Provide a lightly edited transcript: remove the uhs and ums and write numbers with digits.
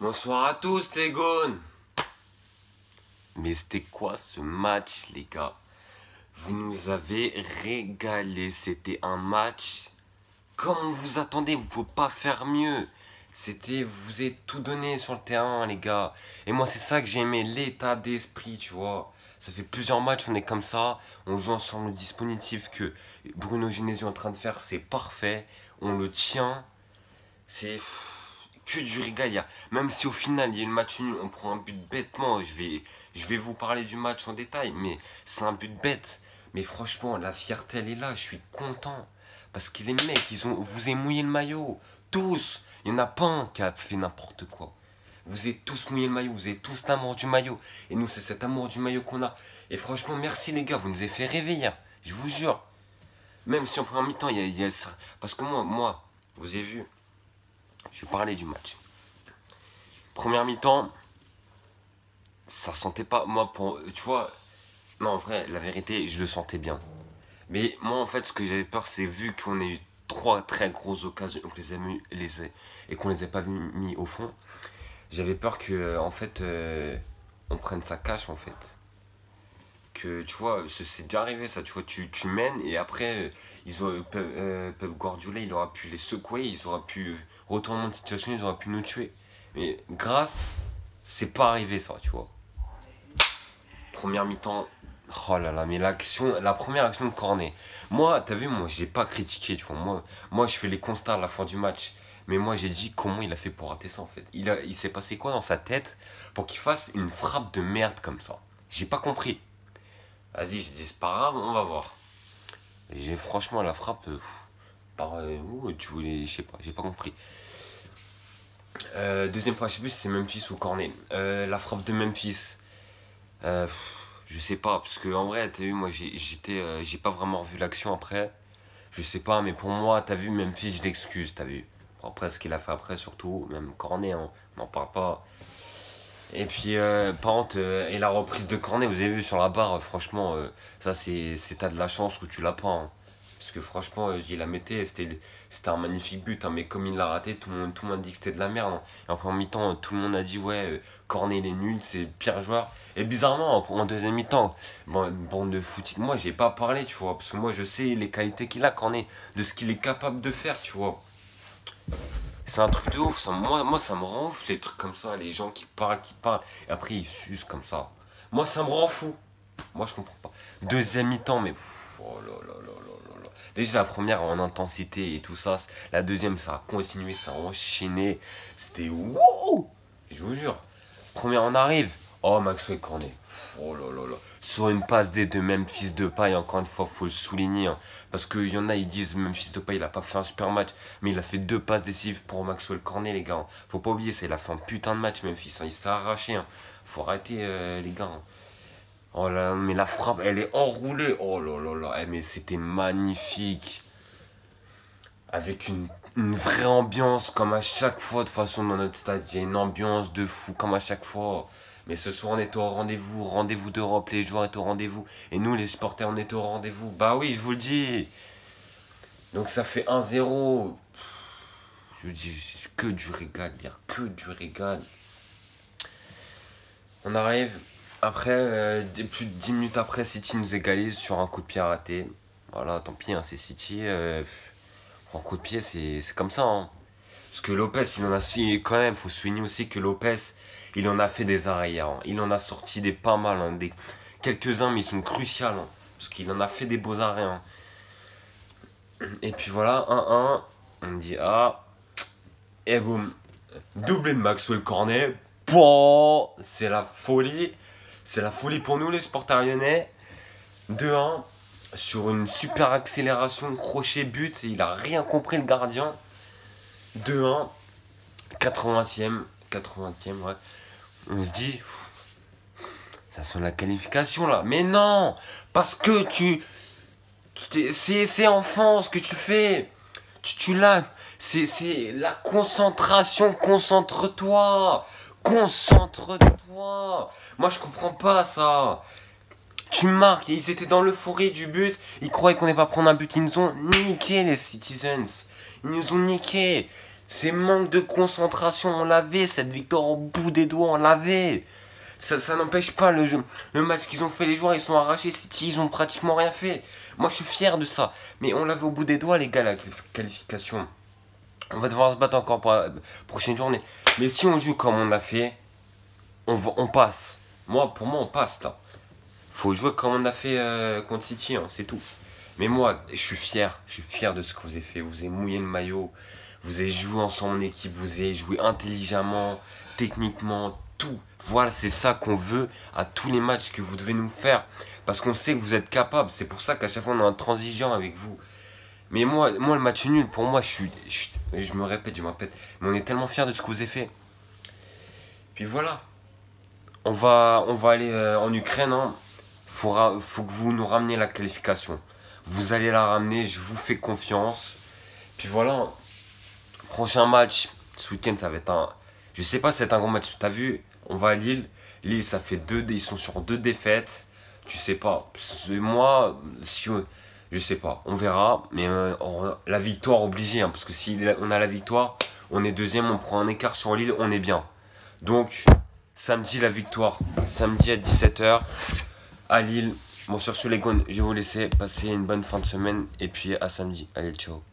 Bonsoir à tous les gones. Mais c'était quoi ce match les gars? Vous nous avez régalé, c'était un match comme on vous attendait, vous pouvez pas faire mieux. Vous avez tout donné sur le terrain les gars. Et moi c'est ça que j'ai aimé, l'état d'esprit tu vois. Ça fait plusieurs matchs, on est comme ça, on joue ensemble le dispositif que Bruno Genesio est en train de faire, c'est parfait. On le tient, c'est que du régal. Même si au final il y a le match nul, on prend un but bêtement. Je vais vous parler du match en détail, mais c'est un but bête. Mais franchement, la fierté elle est là, je suis content. Parce que les mecs, vous avez mouillé le maillot. Tous. Il n'y en a pas un qui a fait n'importe quoi. Vous avez tous mouillé le maillot, vous avez tous l'amour du maillot. Et nous, c'est cet amour du maillot qu'on a. Et franchement, merci les gars, vous nous avez fait rêver hier. Je vous jure. Même si en première mi-temps, il y a ça. Parce que moi, vous avez vu, je parlais du match. Première mi-temps, ça sentait pas. Moi, tu vois, non, en vrai, la vérité, je le sentais bien. Mais moi, en fait, ce que j'avais peur, c'est vu qu'on a eu trois très grosses occasions et qu'on les a pas mis au fond, j'avais peur que, en fait, on prenne sa cache, en fait. Que, tu vois, c'est déjà arrivé ça, tu vois, tu mènes et après, Pep Guardiola, il aura pu les secouer, ils auraient pu retourner en situation, ils auraient pu nous tuer. Mais grâce, c'est pas arrivé ça, tu vois. Première mi-temps, oh là là, mais la première action de Cornet. Moi, t'as vu, moi, j'ai pas critiqué, tu vois. Moi, je fais les constats à la fin du match. Mais moi, j'ai dit comment il a fait pour rater ça, en fait. Il s'est passé quoi dans sa tête pour qu'il fasse une frappe de merde comme ça? J'ai pas compris. Vas-y, je dis, c'est pas grave, on va voir. Franchement, la frappe, où tu voulais, je sais pas, j'ai pas compris. Deuxième fois, je sais plus si c'est Memphis ou Cornet. La frappe de Memphis. Je sais pas, parce que en vrai, t'as vu, moi j'ai pas vraiment revu l'action après. Je sais pas, mais pour moi, t'as vu, Memphis, je l'excuse, t'as vu. Après, ce qu'il a fait après, surtout, même Cornet, hein, on n'en parle pas. Et puis, par contre, et la reprise de Cornet, vous avez vu sur la barre, franchement, ça, t'as de la chance que tu l'as pas. Hein. Parce que franchement, il la mettait, c'était un magnifique but, hein, mais comme il l'a raté, tout le monde dit que c'était de la merde. Hein. Et en première mi-temps, tout le monde a dit, ouais, Cornet, il est nul, c'est le pire joueur. Et bizarrement, en deuxième mi-temps, bande de footing, moi, j'ai pas parlé, tu vois, parce que moi, je sais les qualités qu'il a, Cornet, de ce qu'il est capable de faire, tu vois. C'est un truc de ouf, ça, moi ça me rend ouf les trucs comme ça, les gens qui parlent, et après ils s'usent comme ça. Moi ça me rend fou. Moi je comprends pas. Deuxième mi-temps, mais oh là là là là là. Déjà la première en intensité et tout ça, la deuxième ça a continué, ça a enchaîné. C'était wouh. Je vous jure. Première on arrive. Oh Maxwell Cornet. Oh là là là. Sur une passe des deux Memphis Depay, encore une fois, faut le souligner. Hein, parce qu'il y en a, ils disent Memphis Depay, il a pas fait un super match. Mais il a fait deux passes décisives pour Maxwell Cornet, les gars. Hein. Faut pas oublier, il a fait un putain de match, Memphis. Hein, il s'est arraché. Hein. Faut arrêter, les gars. Hein. Oh là, mais la frappe, elle est enroulée. Oh là là là. Eh, mais c'était magnifique. Avec une vraie ambiance, comme à chaque fois. De toute façon, dans notre stade, il y a une ambiance de fou, comme à chaque fois. Mais ce soir, on est au rendez-vous d'Europe, les joueurs sont au rendez-vous. Et nous, les supporters, on est au rendez-vous. Bah oui, je vous le dis. Donc ça fait 1-0. Je vous dis que du régal, dire que du régal. On arrive. Après, plus de 10 minutes après, City nous égalise sur un coup de pied raté. Voilà, tant pis, hein, c'est City. Un coup de pied, c'est comme ça. Hein. Parce que Lopez, il en a quand même, faut souligner aussi que Lopez, il en a fait des arrêts hier. Hein. Il en a sorti des pas mal, hein, quelques-uns, mais ils sont cruciaux. Hein, parce qu'il en a fait des beaux arrêts. Hein. Et puis voilà, 1-1. On dit ah. Et boum. Doublé de Maxwell Cornet. Bon, c'est la folie. C'est la folie pour nous, les supporters lyonnais. 2-1. Sur une super accélération, crochet but. Il a rien compris, le gardien. 2-1. 80e, ouais. On se dit, ça sent la qualification là. Mais non, parce que c'est enfant ce que tu fais. Tu l'as. C'est la concentration. Concentre-toi. Concentre-toi. Moi je comprends pas ça. Tu marques, ils étaient dans l'euphorie du but. Ils croyaient qu'on n'allait pas prendre un but. Ils nous ont niqué les Citizens. Ils nous ont niqué. C'est manque de concentration, on l'avait. Cette victoire au bout des doigts, on l'avait. Ça n'empêche pas le jeu. Le match qu'ils ont fait, les joueurs, ils sont arrachés. City, ils ont pratiquement rien fait. Moi, je suis fier de ça. Mais on l'avait au bout des doigts, les gars, la qualification. On va devoir se battre encore pour la prochaine journée. Mais si on joue comme on l'a fait, on passe. Pour moi, on passe là. Faut jouer comme on a fait contre City, hein, c'est tout. Mais moi, je suis fier. Je suis fier de ce que vous avez fait. Vous avez mouillé le maillot. Vous avez joué ensemble en équipe. Vous avez joué intelligemment, techniquement, tout. Voilà, c'est ça qu'on veut à tous les matchs que vous devez nous faire. Parce qu'on sait que vous êtes capable. C'est pour ça qu'à chaque fois, on est intransigeant avec vous. Mais moi, le match nul, pour moi, je me répète. Mais on est tellement fiers de ce que vous avez fait. Puis voilà. On va aller en Ukraine. Hein. Faut que vous nous rameniez la qualification. Vous allez la ramener, je vous fais confiance. Puis voilà. Prochain match, ce week-end, ça va être un... Je sais pas, c'est un grand match. T'as vu, on va à Lille. Lille, ça fait ils sont sur 2 défaites. Tu sais pas. Moi, je sais pas. On verra. Mais la victoire obligée. Hein, parce que si on a la victoire, on est deuxième, on prend un écart sur Lille, on est bien. Donc, samedi, la victoire. Samedi à 17h à Lille. Bon, sur ce, les gars, je vais vous laisser passer une bonne fin de semaine. Et puis, à samedi. Allez, ciao.